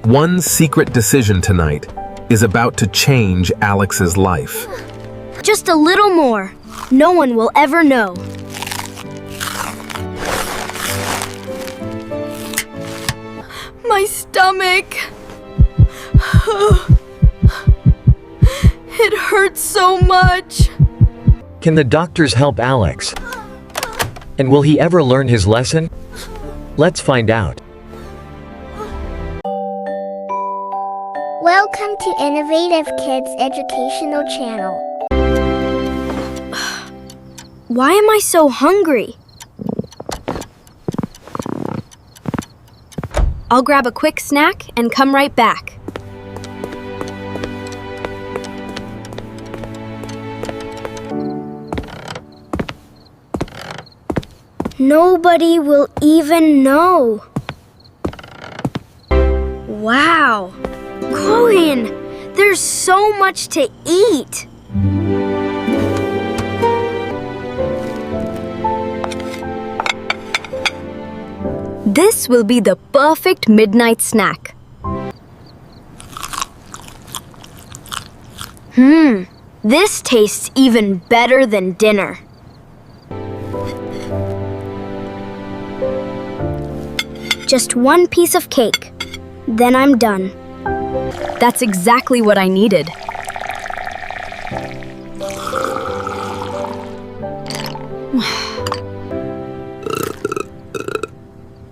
One secret decision tonight is about to change Alex's life. Just a little more. No one will ever know. My stomach. It hurts so much. Can the doctors help Alex? And will he ever learn his lesson? Let's find out. Welcome to Innovative Kids Educational Channel. Why am I so hungry? I'll grab a quick snack and come right back. Nobody will even know. Wow! Chloe, there's so much to eat. This will be the perfect midnight snack. This tastes even better than dinner. Just one piece of cake, then I'm done. That's exactly what I needed.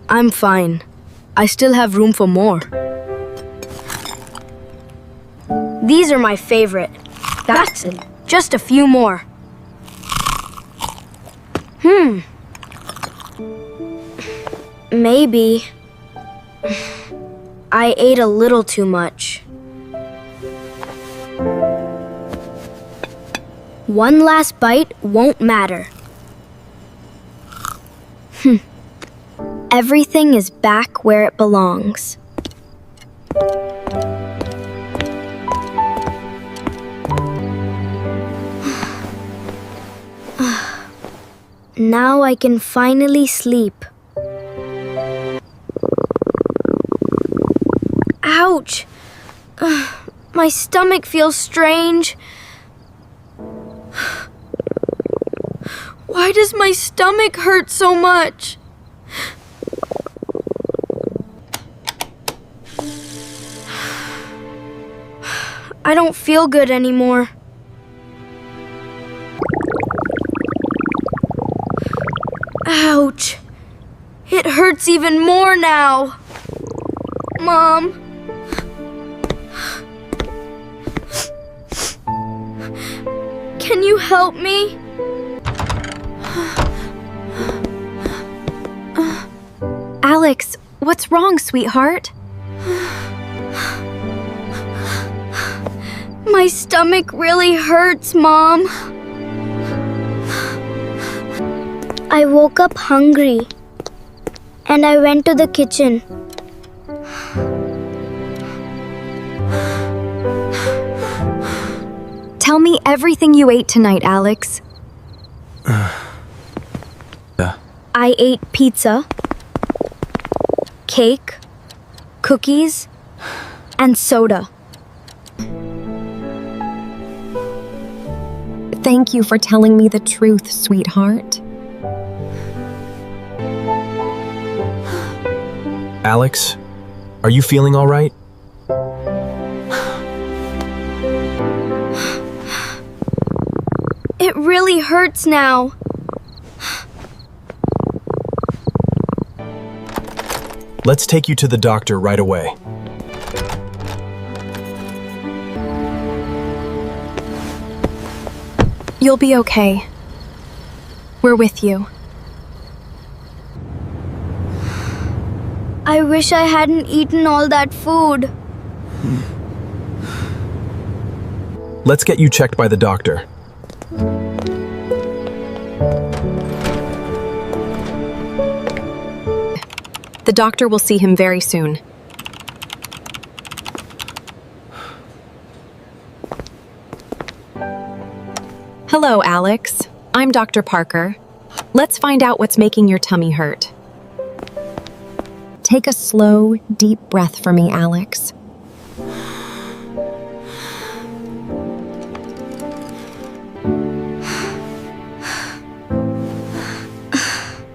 I'm fine. I still have room for more. These are my favorite. That's it. Just a few more. Maybe I ate a little too much. One last bite won't matter. Everything is back where it belongs. Now I can finally sleep. Ouch! My stomach feels strange. Why does my stomach hurt so much? I don't feel good anymore. Ouch! It hurts even more now. Mom? Can you help me? Alex, what's wrong, sweetheart? My stomach really hurts, Mom. I woke up hungry, and I went to the kitchen. Tell me everything you ate tonight, Alex. I ate pizza, cake, cookies, and soda. Thank you for telling me the truth, sweetheart. Alex, are you feeling all right? It really hurts now. Let's take you to the doctor right away. You'll be okay. We're with you. I wish I hadn't eaten all that food. Let's get you checked by the doctor. The doctor will see him very soon. Hello, Alex. I'm Dr. Parker. Let's find out what's making your tummy hurt. Take a slow, deep breath for me, Alex.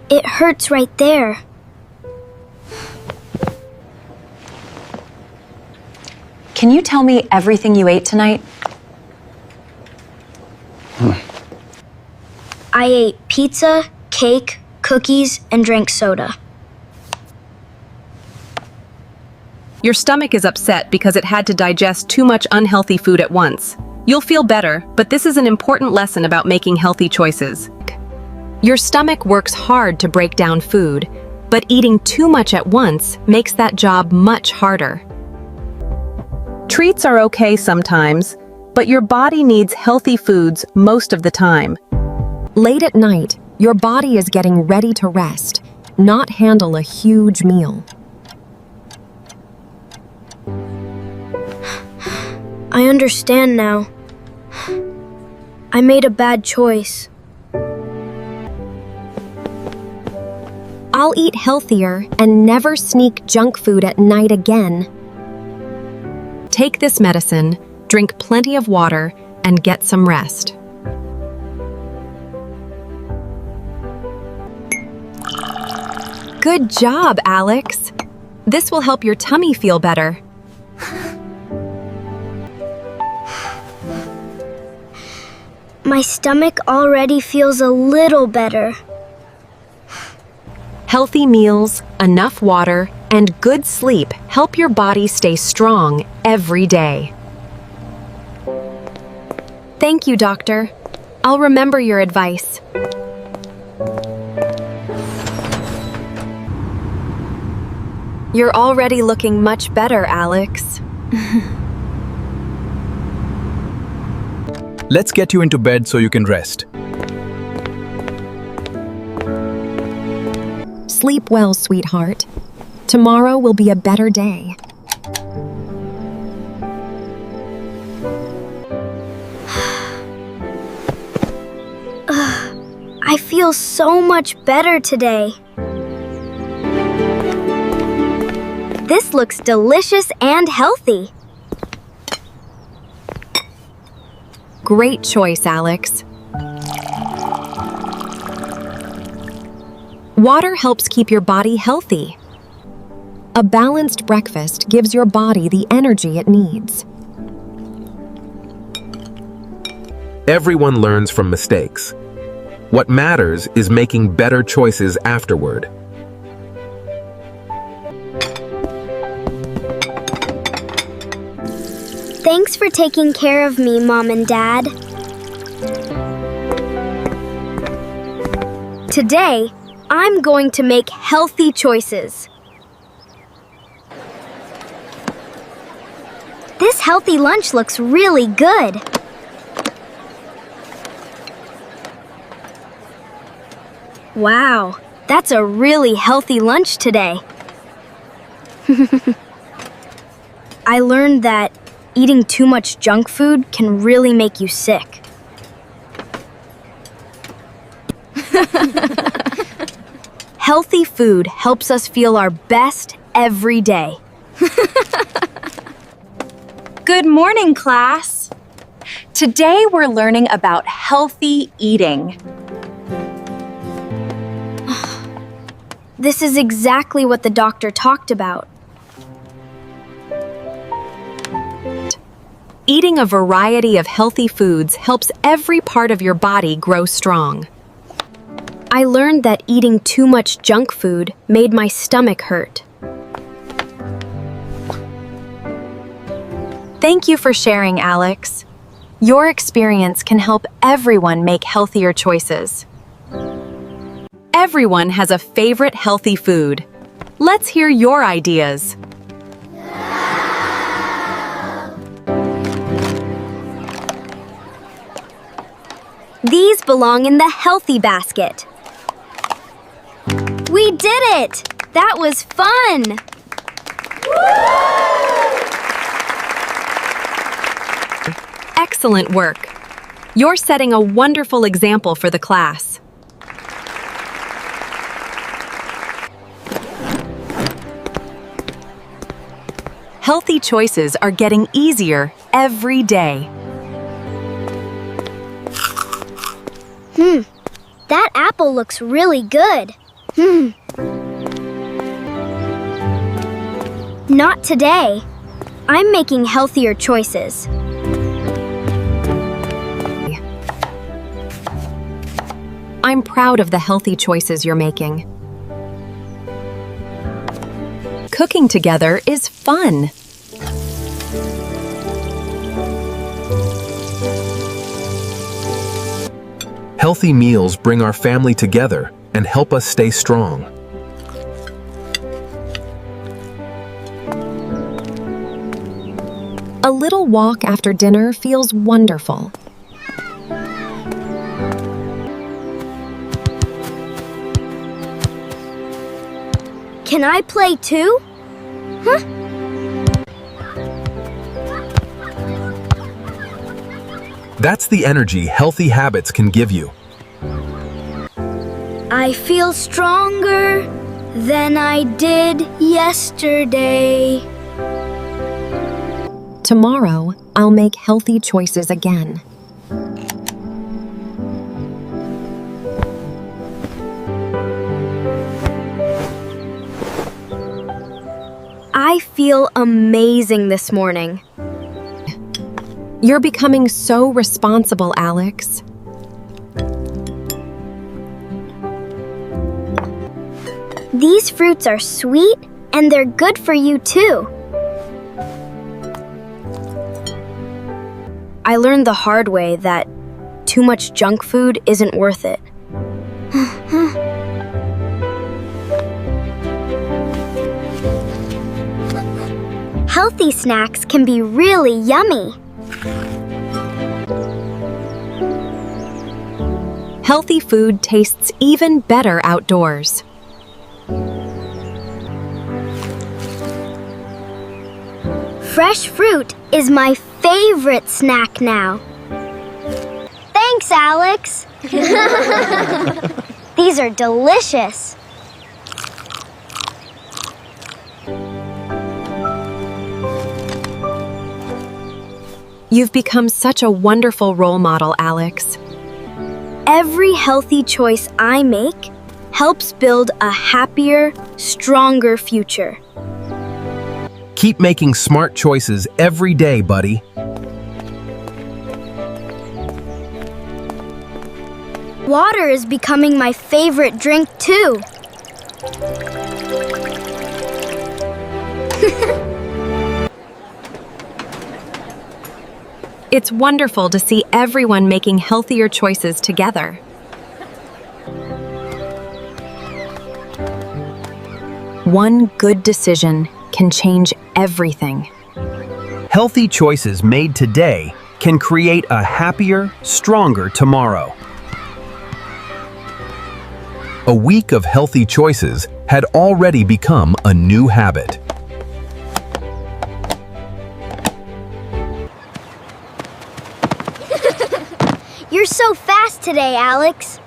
It hurts right there. Can you tell me everything you ate tonight? I ate pizza, cake, cookies, and drank soda. Your stomach is upset because it had to digest too much unhealthy food at once. You'll feel better, but this is an important lesson about making healthy choices. Your stomach works hard to break down food, but eating too much at once makes that job much harder. Treats are okay sometimes, but your body needs healthy foods most of the time. Late at night, your body is getting ready to rest, not handle a huge meal. I understand now. I made a bad choice. I'll eat healthier and never sneak junk food at night again. Take this medicine, drink plenty of water, and get some rest. Good job, Alex. This will help your tummy feel better. My stomach already feels a little better. Healthy meals, enough water, and good sleep help your body stay strong every day. Thank you, doctor. I'll remember your advice. You're already looking much better, Alex. Let's get you into bed so you can rest. Sleep well, sweetheart. Tomorrow will be a better day. I feel so much better today. This looks delicious and healthy. Great choice, Alex. Water helps keep your body healthy. A balanced breakfast gives your body the energy it needs. Everyone learns from mistakes. What matters is making better choices afterward. Thanks for taking care of me, Mom and Dad. Today, I'm going to make healthy choices. This healthy lunch looks really good. Wow, that's a really healthy lunch today. I learned that eating too much junk food can really make you sick. Healthy food helps us feel our best every day. Good morning, class. Today we're learning about healthy eating. This is exactly what the doctor talked about. Eating a variety of healthy foods helps every part of your body grow strong. I learned that eating too much junk food made my stomach hurt. Thank you for sharing, Alex. Your experience can help everyone make healthier choices. Everyone has a favorite healthy food. Let's hear your ideas. These belong in the healthy basket. We did it! That was fun! Excellent work. You're setting a wonderful example for the class. Healthy choices are getting easier every day. That apple looks really good. Not today. I'm making healthier choices. I'm proud of the healthy choices you're making. Cooking together is fun. Healthy meals bring our family together and help us stay strong. A little walk after dinner feels wonderful. Can I play too? That's the energy healthy habits can give you. I feel stronger than I did yesterday. Tomorrow, I'll make healthy choices again. I feel amazing this morning. You're becoming so responsible, Alex. These fruits are sweet and they're good for you too. I learned the hard way that too much junk food isn't worth it. Healthy snacks can be really yummy. Healthy food tastes even better outdoors. Fresh fruit is my favorite snack now. Thanks, Alex. These are delicious. You've become such a wonderful role model, Alex. Every healthy choice I make helps build a happier, stronger future. Keep making smart choices every day, buddy. Water is becoming my favorite drink too. It's wonderful to see everyone making healthier choices together. One good decision can change everything. Healthy choices made today can create a happier, stronger tomorrow. A week of healthy choices had already become a new habit. You're so fast today, Alex.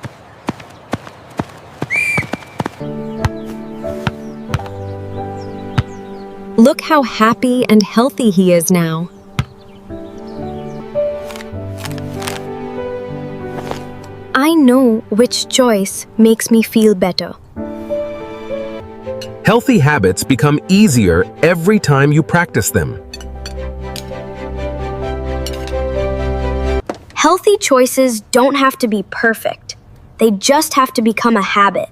Look how happy and healthy he is now. I know which choice makes me feel better. Healthy habits become easier every time you practice them. Healthy choices don't have to be perfect. They just have to become a habit.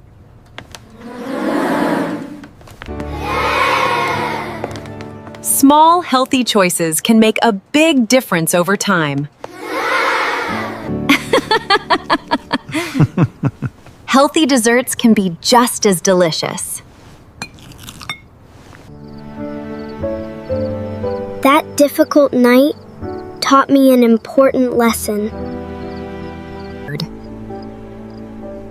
Small, healthy choices can make a big difference over time. Healthy desserts can be just as delicious. That difficult night taught me an important lesson.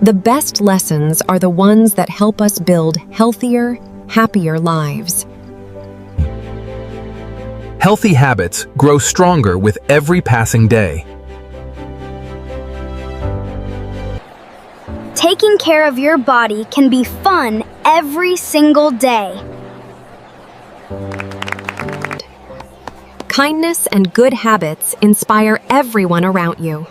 The best lessons are the ones that help us build healthier, happier lives. Healthy habits grow stronger with every passing day. Taking care of your body can be fun every single day. Kindness and good habits inspire everyone around you.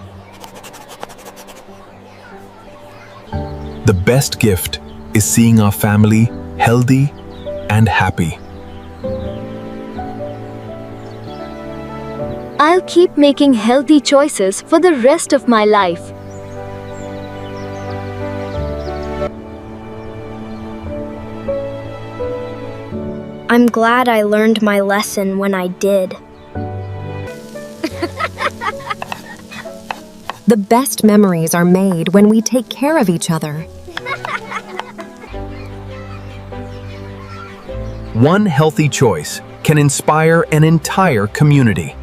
The best gift is seeing our family healthy and happy. I'll keep making healthy choices for the rest of my life. I'm glad I learned my lesson when I did. The best memories are made when we take care of each other. One healthy choice can inspire an entire community.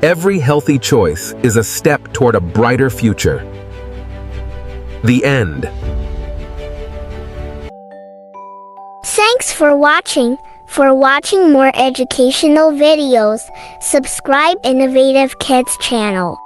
Every healthy choice is a step toward a brighter future. The end. Thanks for watching. For watching more educational videos, subscribe Innovative Kids channel.